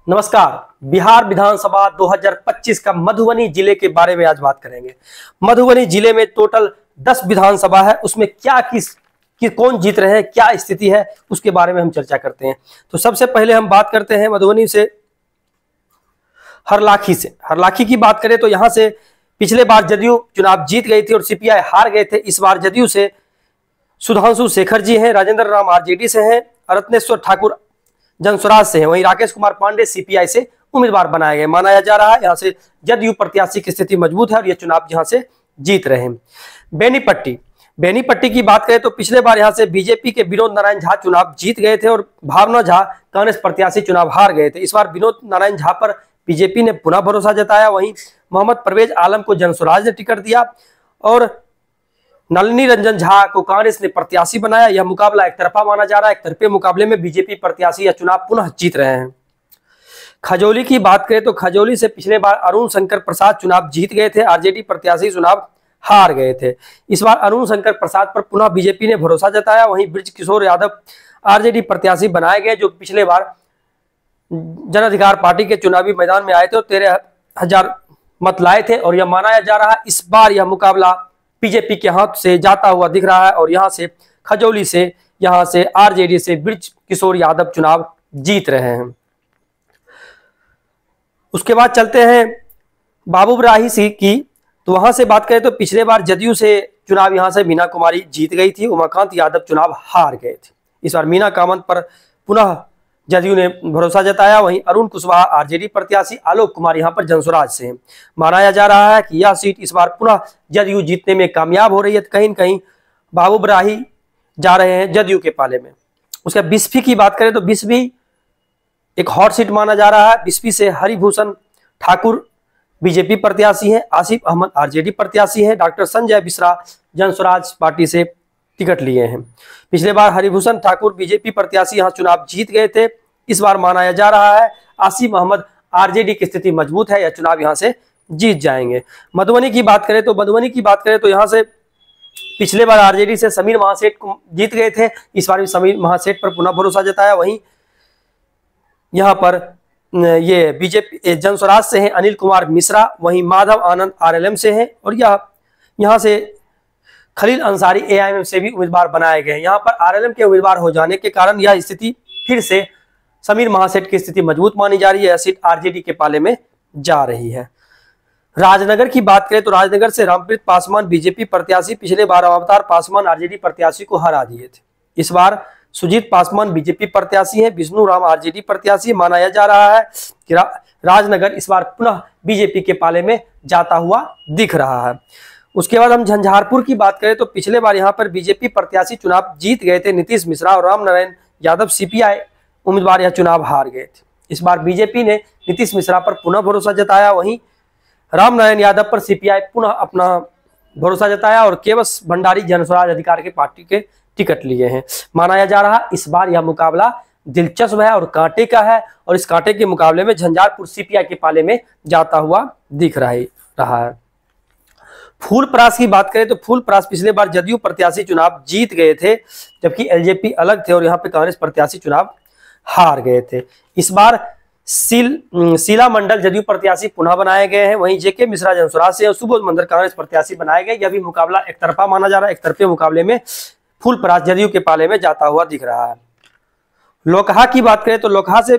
नमस्कार। बिहार विधानसभा 2025 का मधुबनी जिले के बारे में आज बात करेंगे। मधुबनी जिले में टोटल 10 विधानसभा है, उसमें क्या कौन जीत रहे हैं, क्या स्थिति है, उसके बारे में हम चर्चा करते हैं। तो सबसे पहले हम बात करते हैं मधुबनी से हरलाखी से। हरलाखी की बात करें तो यहाँ से पिछले बार जदयू चुनाव जीत गई थी और सीपीआई हार गए थे। इस बार जदयू से सुधांशु शेखर जी हैं, राजेंद्र राम आरजेडी से हैं, रत्नेश्वर ठाकुर जनस्वराज से हैं, वहीं राकेश कुमार पांडे सीपीआई से उम्मीदवार बनाए गए। माना जा रहा है यहाँ से जदयू प्रत्याशी की स्थिति मजबूत है और ये चुनाव यहाँ से जीत रहे हैं। बेनीपट्टी की बात करें तो पिछले बार यहाँ से बीजेपी के विनोद नारायण झा चुनाव जीत गए थे और भावना झा कांग्रेस प्रत्याशी चुनाव हार गए थे। इस बार विनोद नारायण झा पर बीजेपी ने पुनः भरोसा जताया। वहीं मोहम्मद परवेज आलम को जनस्वराज ने टिकट दिया और नलिनी रंजन झा को कांग्रेस ने प्रत्याशी बनाया। यह मुकाबला एक तरफा माना जा रहा है। एक तरफे मुकाबले में बीजेपी प्रत्याशी यह चुनाव पुनः जीत रहे हैं। खजौली की बात करें तो खजौली से पिछले बार अरुण शंकर प्रसाद चुनाव जीत गए थे, आरजेडी प्रत्याशी चुनाव हार गए थे। इस बार अरुण शंकर प्रसाद पर पुनः बीजेपी ने भरोसा जताया। वहीं ब्रिज किशोर यादव आरजेडी प्रत्याशी बनाए गए, जो पिछले बार जन अधिकार पार्टी के चुनावी मैदान में आए थे और 13,000 मत लाए थे और यह माना जा रहा है इस बार यह मुकाबला बीजेपी के हाथ से जाता हुआ दिख रहा है और यहां से खजौली से यहां से आरजेडी से ब्रिज किशोर यादव चुनाव जीत रहे हैं। उसके बाद चलते हैं बाबूबराही सी की, तो वहां से बात करें तो पिछले बार जदयू से चुनाव यहां से मीना कुमारी जीत गई थी, उमाकांत यादव चुनाव हार गए थे। इस बार मीना कामत पर पुनः जदयू ने भरोसा जताया। वहीं अरुण कुशवाहा आरजेडी प्रत्याशी, आलोक कुमार यहां पर जनस्वराज से हैं। माना जा रहा है कि यह सीट इस बार पुनः जदयू जीतने में कामयाब हो रही है। कहीं न कहीं बाबूबराही जा रहे हैं जदयू के पाले में। उसके बिस्फी की बात करें तो बिस्फी एक हॉट सीट माना जा रहा है। बिस्फी से हरिभूषण ठाकुर बीजेपी प्रत्याशी हैं, आसिफ अहमद आरजेडी प्रत्याशी हैं, डॉक्टर संजय बिसरा जनस्वराज पार्टी से टिकट लिए हैं। पिछले बार हरिभूषण ठाकुर बीजेपी प्रत्याशी यहां चुनाव जीत गए थे। इस बार माना जा रहा है आसिफ अहमद आरजेडी की स्थिति मजबूत है, यह चुनाव यहां से जीत जाएंगे। मधुबनी की बात करें तो यहां से पिछले बार आरजेडी से समीर महासेठ जीत गए थे। इस बार भी समीर महासेठ पर पुनः भरोसा जताया। वहीं यहां पर ये बीजेपी जनस्वराज से हैं अनिल कुमार मिश्रा, वहीं माधव आनंद आरएलएम से हैं और यहां से खलील अंसारी एआईएम से भी उम्मीदवार बनाए गए। यहाँ पर आरएलएम के उम्मीदवार हो जाने के कारण यह स्थिति फिर से समीर महासेठ की स्थिति मजबूत मानी जा रही है। यह सीट आरजेडी के पाले में जा रही है। राजनगर की बात करें तो राजनगर से रामप्रीत पासवान बीजेपी प्रत्याशी, पिछले बार अवतार पासवान आरजेडी प्रत्याशी को हरा दिए थे। इस बार सुजीत पासवान बीजेपी प्रत्याशी हैं, विष्णु राम आरजेडी प्रत्याशी। माना जा रहा है कि राजनगर इस बार पुनः बीजेपी के पाले में जाता हुआ दिख रहा है। उसके बाद हम झंझारपुर की बात करें तो पिछले बार यहां पर बीजेपी प्रत्याशी चुनाव जीत गए थे, नीतीश मिश्रा और राम नारायण यादव सीपीआई उम्मीदवार यह चुनाव हार गए थे। इस बार बीजेपी ने नीतीश मिश्रा पर पुनः भरोसा जताया। वहीं राम नारायण यादव पर सीपीआई पुनः अपना भरोसा जताया और केवस भंडारी जनस्वराज अधिकार के पार्टी के टिकट लिए हैं। माना जा रहा इस बार यह मुकाबला दिलचस्प है और कांटे का है और इस कांटे के मुकाबले में झंझारपुर सीपीआई के पाले में जाता हुआ दिख रहा है। फूलपरास की बात करें तो फूलपरास पिछले बार जदयू प्रत्याशी चुनाव जीत गए थे, जबकि एलजेपी अलग थे और यहां पे कांग्रेस प्रत्याशी चुनाव हार गए थे। इस बार शीला मंडल जदयू प्रत्याशी पुनः बनाए गए हैं। वहीं जेके मिश्रा जनस्वराज से और सुबोध मंदर कांग्रेस प्रत्याशी बनाए गए। यह भी मुकाबला एक तरफा माना जा रहा है। एक तरफे मुकाबले में फूलपरास जदयू के पाले में जाता हुआ दिख रहा है। लोकहा की बात करें तो लोकहा से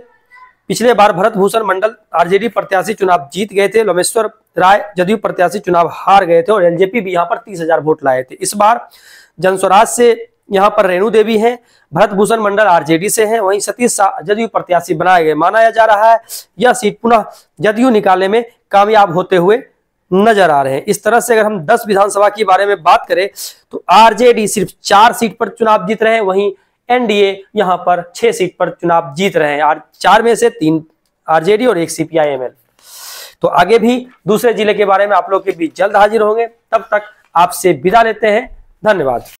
पिछले बार भरत भूषण मंडल आरजेडी प्रत्याशी चुनाव जीत गए थे, लोमेश्वर राय जदयू प्रत्याशी चुनाव हार गए थे और एलजेपी भी यहां पर 30,000 वोट लाए थे। इस बार जनस्वराज से यहां पर रेणु देवी हैं, भरत भूषण मंडल आरजेडी से हैं, वहीं सतीश शाह जदयू प्रत्याशी बनाए गए। माना जा रहा है यह सीट पुनः जदयू निकालने में कामयाब होते हुए नजर आ रहे हैं। इस तरह से अगर हम 10 विधानसभा के बारे में बात करें तो आरजेडी सिर्फ 4 सीट पर चुनाव जीत रहे हैं, वहीं एनडीए यहां पर 6 सीट पर चुनाव जीत रहे हैं। 4 में से 3 आरजेडी और 1 सीपीआई-एमएल। तो आगे भी दूसरे जिले के बारे में आप लोग के बीच जल्द हाजिर होंगे। तब तक आपसे विदा लेते हैं। धन्यवाद।